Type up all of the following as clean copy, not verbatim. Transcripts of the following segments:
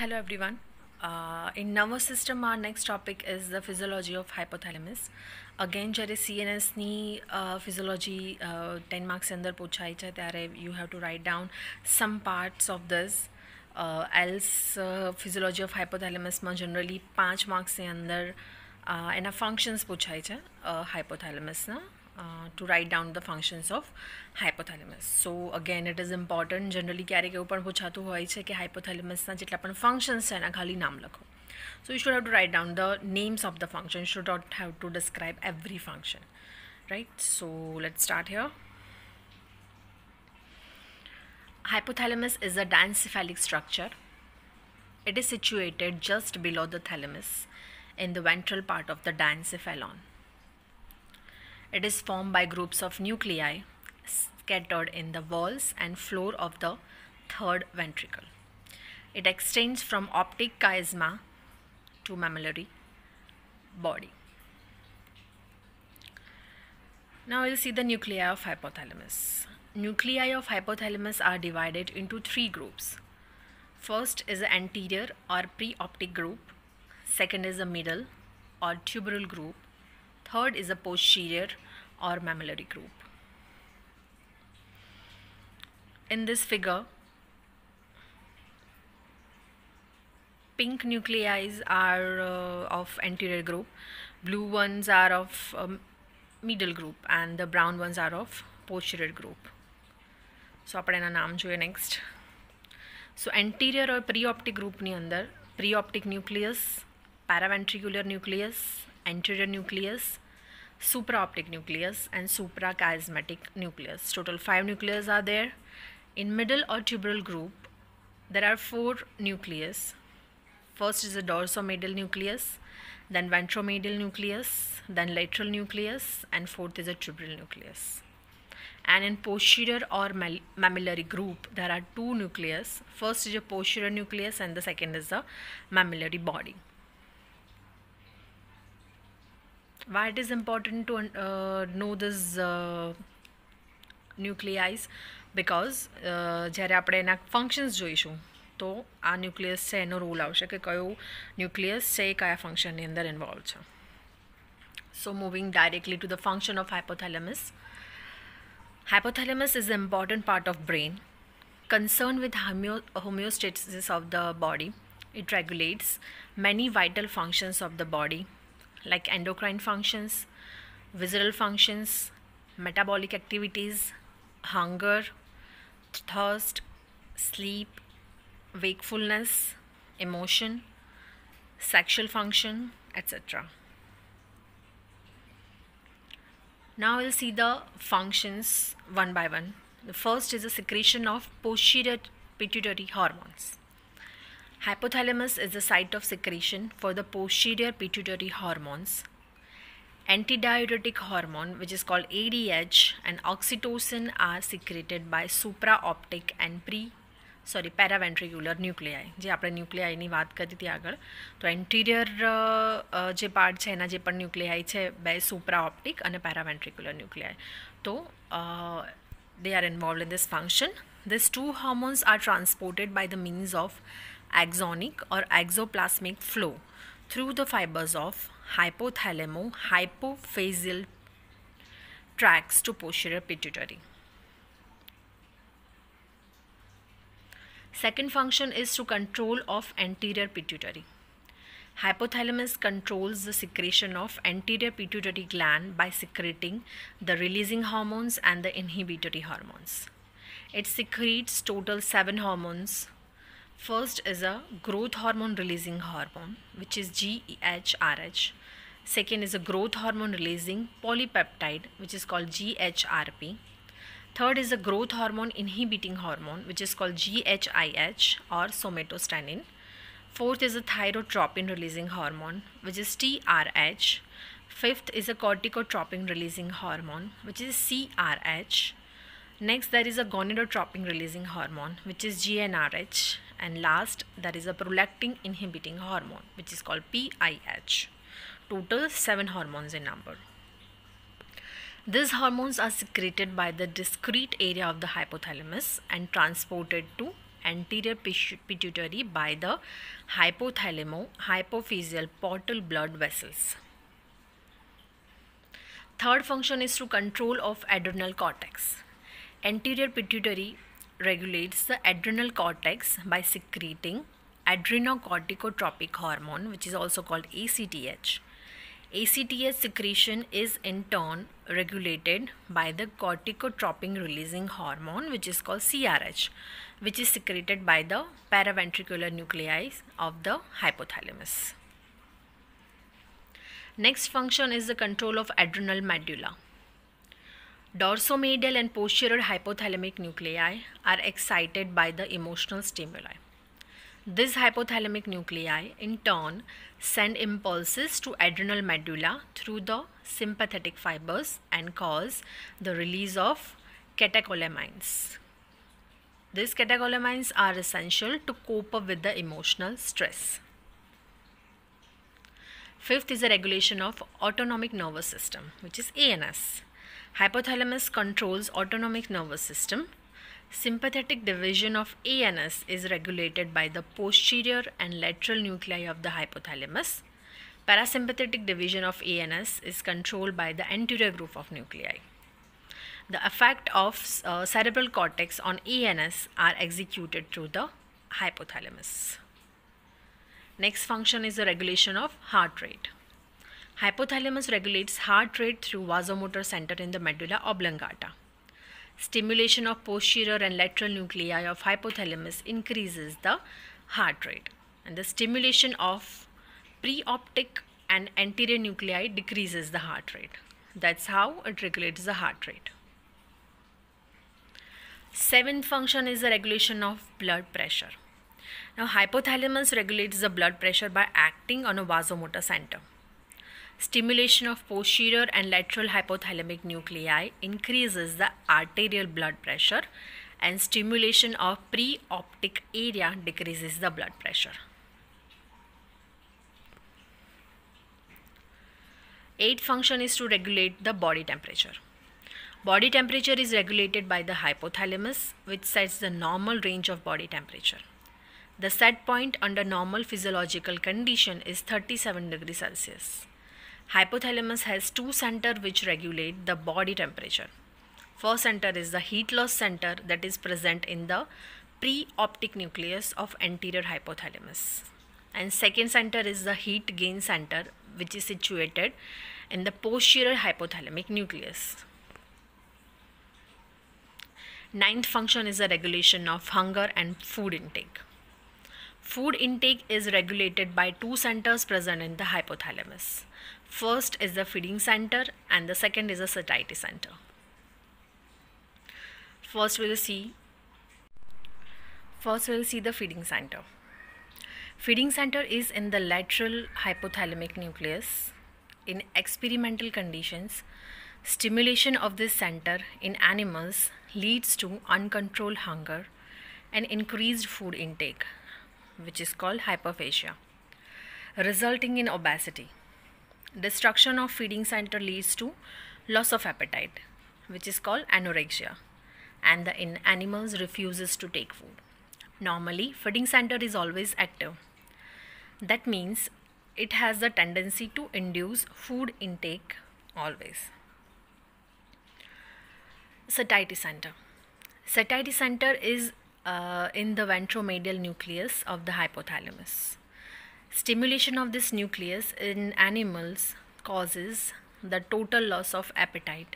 Hello everyone. In nervous system, our next topic is the physiology of hypothalamus. Again, જ્યારે CNSની physiology 10 marks અંદર પૂછાય છે ત્યારે you have to write down some parts of this. Else physiology of hypothalamusમાં generally 5 marksની અંદર એના functions પૂછાય છે hypothalamusના. To write down the functions of hypothalamus. So again it is important, generally ક્યારેક એવું પણ પૂછાતું હોય છે કે hypothalamusના જેટલા પણ functions છે એના ખાલી નામ લખો. So you should have to write down the names of the function. You should not have to describe every function, right? So let's start here. Hypothalamus is a diencephalic structure. It is situated just below the thalamus in the ventral part of the diencephalon. It is formed by groups of nuclei scattered in the walls and floor of the third ventricle. It extends from optic chiasma to mammillary body. Now we'll see the nuclei of hypothalamus. Nuclei of hypothalamus are divided into 3 groups. First is the anterior or preoptic group. Second is the middle or tuberal group. Third is a posterior or mammillary group. In this figure, pink nuclei are of anterior group, blue ones are of middle group, and the brown ones are of posterior group. So આપણે એના નામ જોઈએ next. So anterior or preoptic group ની અંદર preoptic nucleus, paraventricular nucleus, anterior nucleus, supraoptic nucleus and suprachiasmatic nucleus. Total 5 nucleus are there. In middle or tuberal group, there are 4 nucleus. First is the dorsomedial nucleus, then ventromedial nucleus, then lateral nucleus, and fourth is a tuberal nucleus. And in posterior or mammillary group, there are 2 nucleus. First is a posterior nucleus and the second is the mammillary body. Why it is important to know this nuclei? Because જ્યારે આપણે એના functions જોઈશું તો આ nucleus છે એનો role આવશે કે કયો ન્યુક્લિયસ છે એ કયા ફંક્શનની અંદર ઇન્વોલ્વ છે. So moving directly to the function of hypothalamus. Hypothalamus is an important part of brain concerned with homeostasis of the body. It regulates many vital functions of the body like endocrine functions, visceral functions, metabolic activities, hunger, thirst, sleep, wakefulness, emotion, sexual function, etc. Now we'll see the functions one by one. The first is the secretion of posterior pituitary hormones. Hypothalamus is the site of secretion for the posterior pituitary hormones. Antidiuretic hormone, which is called ADH, and oxytocin are secreted by supraoptic and paraventricular nuclei. જે આપણે ન્યુક્લિયાઈની વાત કરી હતી આગળ, તો anterior જે part છે એના જે પણ ન્યુક્લિયાઈ છે બે સુપ્રાઓપ્ટિક અને પેરાવેન્ટ્રિક્યુલર ન્યુક્લિયાઈ, તો they are involved in this function. These 2 hormones are transported by the means of axonic or exoplasmic flow through the fibers of hypothalamo-hypophyseal tracts to posterior pituitary. Second function is to control of anterior pituitary. Hypothalamus controls the secretion of anterior pituitary gland by secreting the releasing hormones and the inhibitory hormones. It secretes total 7 hormones. First is a growth hormone releasing hormone, which is GHRH. Second is a growth hormone releasing polypeptide, which is called GHRP. Third is a growth hormone inhibiting hormone, which is called GHIH or somatostatin. Fourth is a thyrotropin releasing hormone, which is TRH. Fifth is a corticotropin releasing hormone, which is CRH. Next, there is a gonadotropin releasing hormone, which is GnRH. And last, there is a prolactin inhibiting hormone, which is called PIH. Total 7 hormones in number. These hormones are secreted by the discrete area of the hypothalamus and transported to anterior pituitary by the hypophyseal portal blood vessels. Third function is to control of adrenal cortex. Anterior pituitary regulates the adrenal cortex by secreting adrenocorticotropic hormone, which is also called ACTH. ACTH secretion is in turn regulated by the corticotropin releasing hormone, which is called CRH, which is secreted by the paraventricular nuclei of the hypothalamus. Next function is the control of adrenal medulla. Dorsomedial and posterior hypothalamic nuclei are excited by the emotional stimuli. These hypothalamic nuclei in turn send impulses to adrenal medulla through the sympathetic fibers and cause the release of catecholamines. These catecholamines are essential to cope up with the emotional stress. Fifth is the regulation of autonomic nervous system, which is ANS. Hypothalamus controls autonomic nervous system. Sympathetic division of ANS is regulated by the posterior and lateral nuclei of the hypothalamus. Parasympathetic division of ANS is controlled by the anterior group of nuclei. The effect of cerebral cortex on ANS are executed through the hypothalamus. Next function is the regulation of heart rate. Hypothalamus regulates heart rate through vasomotor center in the medulla oblongata. Stimulation of posterior and lateral nuclei of hypothalamus increases the heart rate, and the stimulation of preoptic and anterior nuclei decreases the heart rate. That's how it regulates the heart rate. Seventh function is the regulation of blood pressure. Now, hypothalamus regulates the blood pressure by acting on a vasomotor center. Stimulation of posterior and lateral hypothalamic nuclei increases the arterial blood pressure, and stimulation of preoptic area decreases the blood pressure. Eighth function is to regulate the body temperature. Body temperature is regulated by the hypothalamus, which sets the normal range of body temperature. The set point under normal physiological condition is 37 degrees Celsius. Hypothalamus has two centers which regulate the body temperature. First center is the heat loss center that is present in the preoptic nucleus of anterior hypothalamus. And second center is the heat gain center, which is situated in the posterior hypothalamic nucleus. Ninth function is the regulation of hunger and food intake. Food intake is regulated by two centers present in the hypothalamus. First is the feeding center and the second is the satiety center. First we'll see the feeding center. Feeding center is in the lateral hypothalamic nucleus. In experimental conditions, stimulation of this center in animals leads to uncontrolled hunger and increased food intake, which is called hyperphagia, resulting in obesity. Destruction of feeding center leads to loss of appetite, which is called anorexia, and the animals refuses to take food. Normally, feeding center is always active. That means it has the tendency to induce food intake always. Satiety center. Satiety center is in the ventromedial nucleus of the hypothalamus. Stimulation of this nucleus in animals causes the total loss of appetite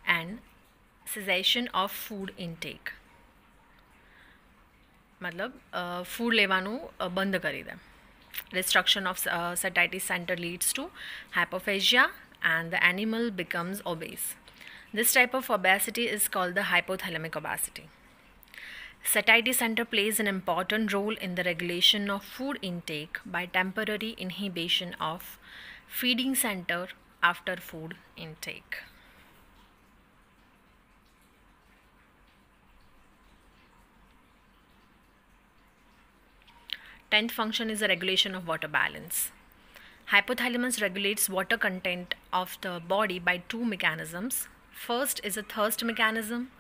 and cessation of food intake. मतलब food लेवानु बंद करी दे. Destruction of satiety center leads to hypophagia and the animal becomes obese. This type of obesity is called the hypothalamic obesity. Satiety center plays an important role in the regulation of food intake by temporary inhibition of feeding center after food intake. Tenth function is the regulation of water balance. Hypothalamus regulates water content of the body by two mechanisms. First is a thirst mechanism,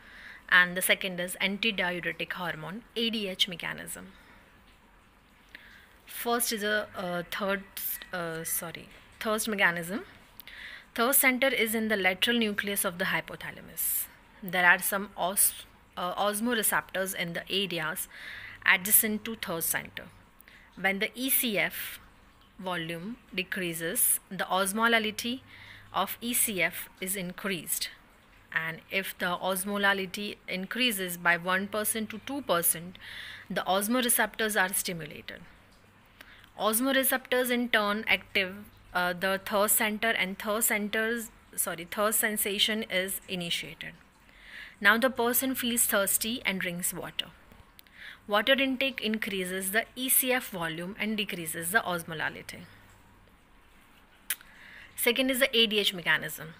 and the second is antidiuretic hormone ADH mechanism. First is a thirst mechanism. Thirst center is in the lateral nucleus of the hypothalamus. There are some osmoreceptors in the areas adjacent to thirst center. When the ECF volume decreases, the osmolality of ECF is increased, and if the osmolality increases by 1% to 2%, the osmoreceptors are stimulated. Osmoreceptors in turn active the thirst center, and thirst sensation is initiated. Now the person feels thirsty and drinks water. Water intake increases the ECF volume and decreases the osmolality. Second is the ADH mechanism.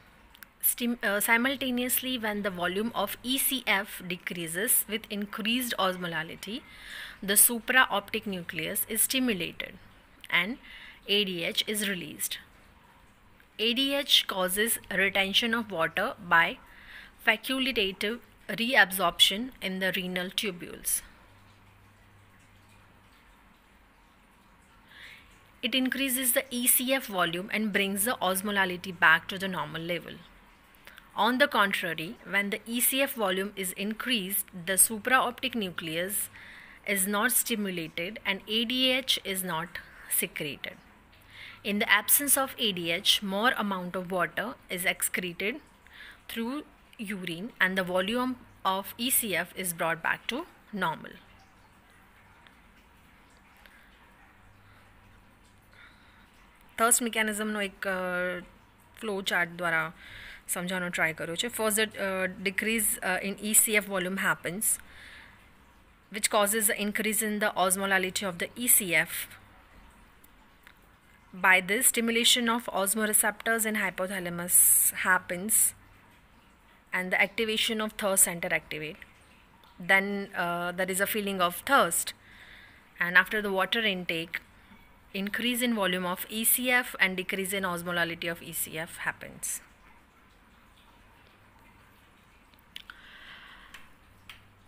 Simultaneously, when the volume of ECF decreases with increased osmolality, the supraoptic nucleus is stimulated and ADH is released. ADH causes retention of water by facultative reabsorption in the renal tubules. It increases the ECF volume and brings the osmolality back to the normal level. On the contrary, when the ECF volume is increased, the supraoptic nucleus is not stimulated and ADH is not secreted. In the absence of ADH, more amount of water is excreted through urine and the volume of ECF is brought back to normal. થર્સ્ટ મિકેનિઝમનો એક flow chart દ્વારા સમજાવવાનો try કર્યો છે. First decrease in ECF volume happens, which causes the increase in the osmolality of the ECF. By this, stimulation of osmoreceptors in hypothalamus happens and the activation of thirst center activate. Then there is a feeling of thirst, and after the water intake, increase in volume of ECF and decrease in osmolality of ECF happens.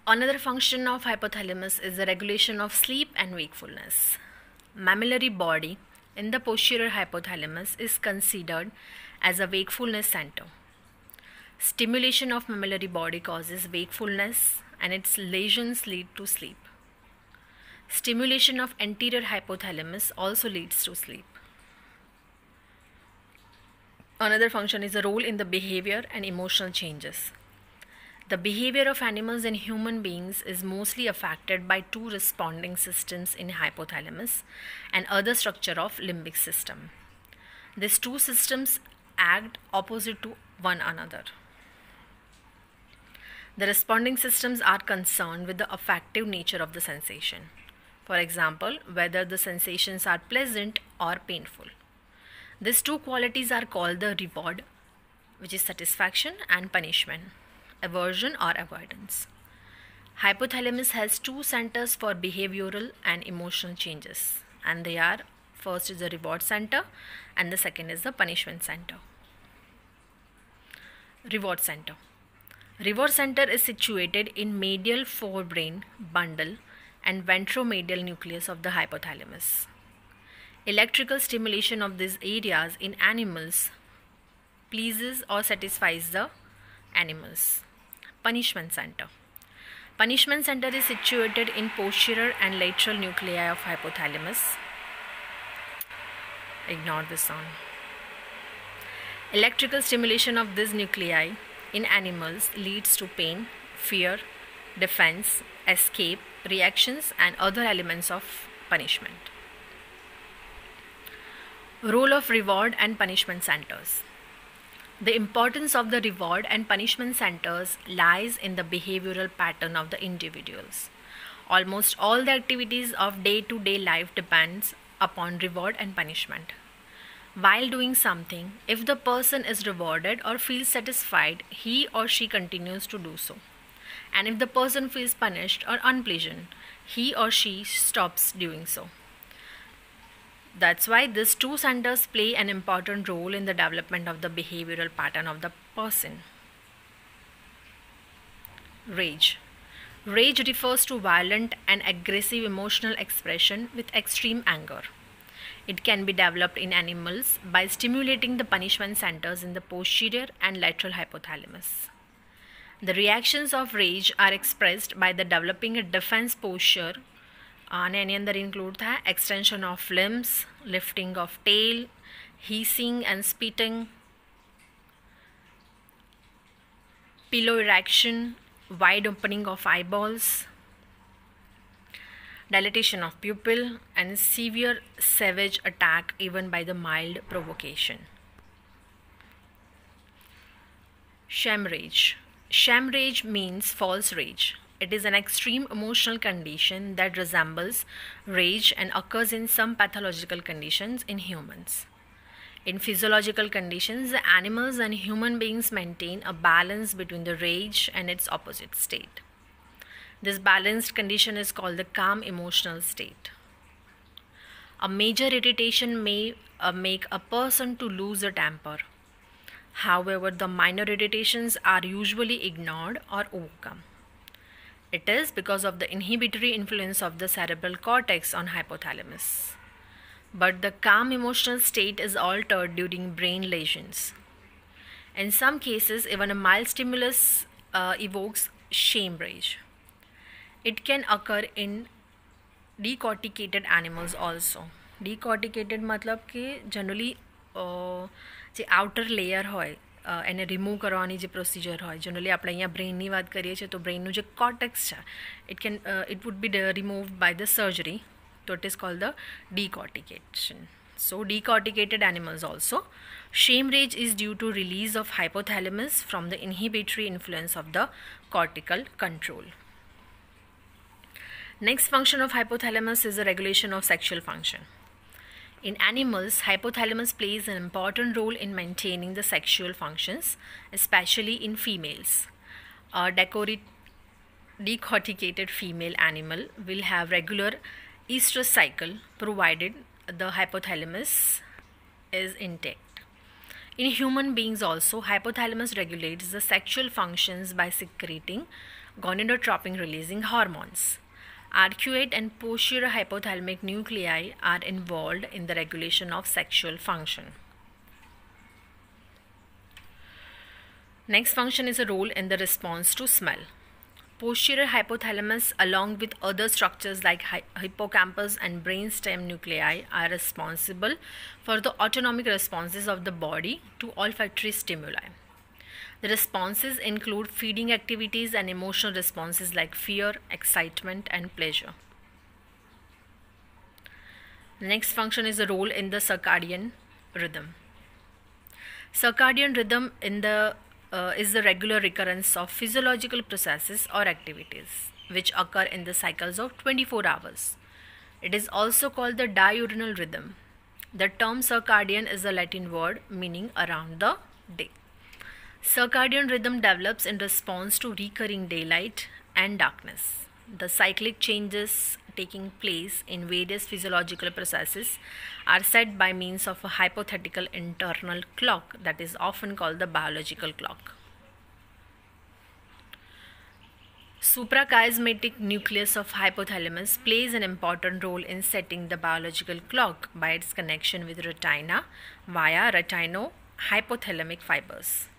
Another function of hypothalamus is the regulation of sleep and wakefulness. Mammillary body in the posterior hypothalamus is considered as a wakefulness center. Stimulation of mammillary body causes wakefulness and its lesions lead to sleep. Stimulation of anterior hypothalamus also leads to sleep. Another function is a role in the behavior and emotional changes. The behavior of animals and human beings is mostly affected by two responding systems in hypothalamus and other structure of limbic system. These two systems act opposite to one another. The responding systems are concerned with the affective nature of the sensation. For example, whether the sensations are pleasant or painful. These two qualities are called the reward, which is satisfaction, and punishment, aversion or avoidance. Hypothalamus has two centers for behavioral and emotional changes, and they are: first is the reward center and the second is the punishment center. Reward center. Reward center is situated in medial forebrain bundle and ventromedial nucleus of the hypothalamus. Electrical stimulation of these areas in animals pleases or satisfies the animals. Punishment center. Punishment center is situated in posterior and lateral nuclei of hypothalamus. Ignore this sound. Electrical stimulation of these nuclei in animals leads to pain, fear, defense, escape, reactions and other elements of punishment. Role of reward and punishment centers. The importance of the reward and punishment centers lies in the behavioral pattern of the individuals. Almost all the activities of day-to-day life depends upon reward and punishment. While doing something, if the person is rewarded or feels satisfied, he or she continues to do so. And if the person feels punished or unpleasant, he or she stops doing so. That's why these two centers play an important role in the development of the behavioral pattern of the person. Rage. Rage refers to violent and aggressive emotional expression with extreme anger. It can be developed in animals by stimulating the punishment centers in the posterior and lateral hypothalamus. The reactions of rage are expressed by the developing a defense posture and any other include the extension of limbs, lifting of tail, hissing and spitting, pillow erection, wide opening of eyeballs, dilatation of pupil, and severe savage attack even by the mild provocation. Sham rage. Sham rage means false rage. It is an extreme emotional condition that resembles rage and occurs in some pathological conditions in humans. In physiological conditions, the animals and human beings maintain a balance between the rage and its opposite state. This balanced condition is called the calm emotional state. A major irritation may make a person to lose a temper. However, the minor irritations are usually ignored or overcome. It is because of the inhibitory influence of the cerebral cortex on hypothalamus. But the calm emotional state is altered during brain lesions. In some cases, even a mild stimulus evokes shame rage. It can occur in decorticated animals also. Decorticated मतलब कि generally જે outer layer હોય એને remove કરવાની જે procedure હોય generally આપણે અહીંયા બ્રેઇનની વાત કરીએ છીએ તો બ્રેઇનનું જે કોર્ટેક્સ છે it would be removed by the surgery, so it is called the decortication. So decorticated animals also. Shame rage is due to release of hypothalamus from the inhibitory influence of the cortical control. Next function of hypothalamus is the regulation of sexual function. In animals, hypothalamus plays an important role in maintaining the sexual functions, especially in females. A decorticated female animal will have regular estrous cycle provided the hypothalamus is intact. In human beings also, hypothalamus regulates the sexual functions by secreting gonadotropin releasing hormones. Arcuate and posterior hypothalamic nuclei are involved in the regulation of sexual function. Next function is a role in the response to smell. Posterior hypothalamus along with other structures like hippocampus and brainstem nuclei are responsible for the autonomic responses of the body to olfactory stimuli. The responses include feeding activities and emotional responses like fear, excitement, and pleasure. The next function is the role in the circadian rhythm. Circadian rhythm is the regular recurrence of physiological processes or activities which occur in the cycles of 24 hours. It is also called the diurnal rhythm. The term circadian is a Latin word meaning around the day. Circadian rhythm develops in response to recurring daylight and darkness. The cyclic changes taking place in various physiological processes are set by means of a hypothetical internal clock that is often called the biological clock. Suprachiasmatic nucleus of hypothalamus plays an important role in setting the biological clock by its connection with retina via retinohypothalamic fibers.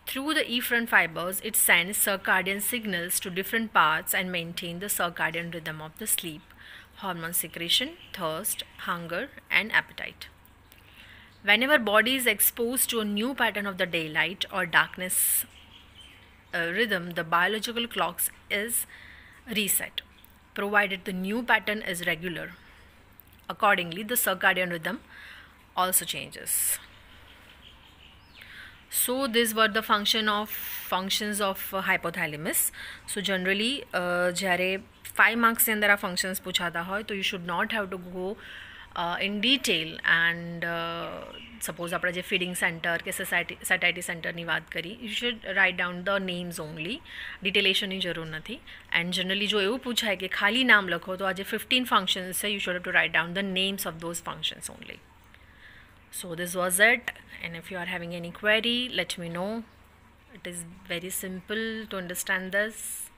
Through the efferent fibers, it sends circadian signals to different parts and maintains the circadian rhythm of the sleep, hormone secretion, thirst, hunger, and appetite. Whenever body is exposed to a new pattern of the daylight or darkness rhythm, the biological clock is reset, provided the new pattern is regular. Accordingly, the circadian rhythm also changes. So these were the functions of hypothalamus. So generally jare 5 marks in there functions puchata hoy to you should not have to go in detail and suppose apna je feeding center ke satiety center ni વાત કરી, you should write down the names only, detailation ની જરૂર નથી. And generally જો એવું પૂછાય કે ખાલી નામ લખો તો આ જે 15 functions છે you should have to write down the names of those functions only. So this was it, and if you are having any query, let me know. It is very simple to understand this.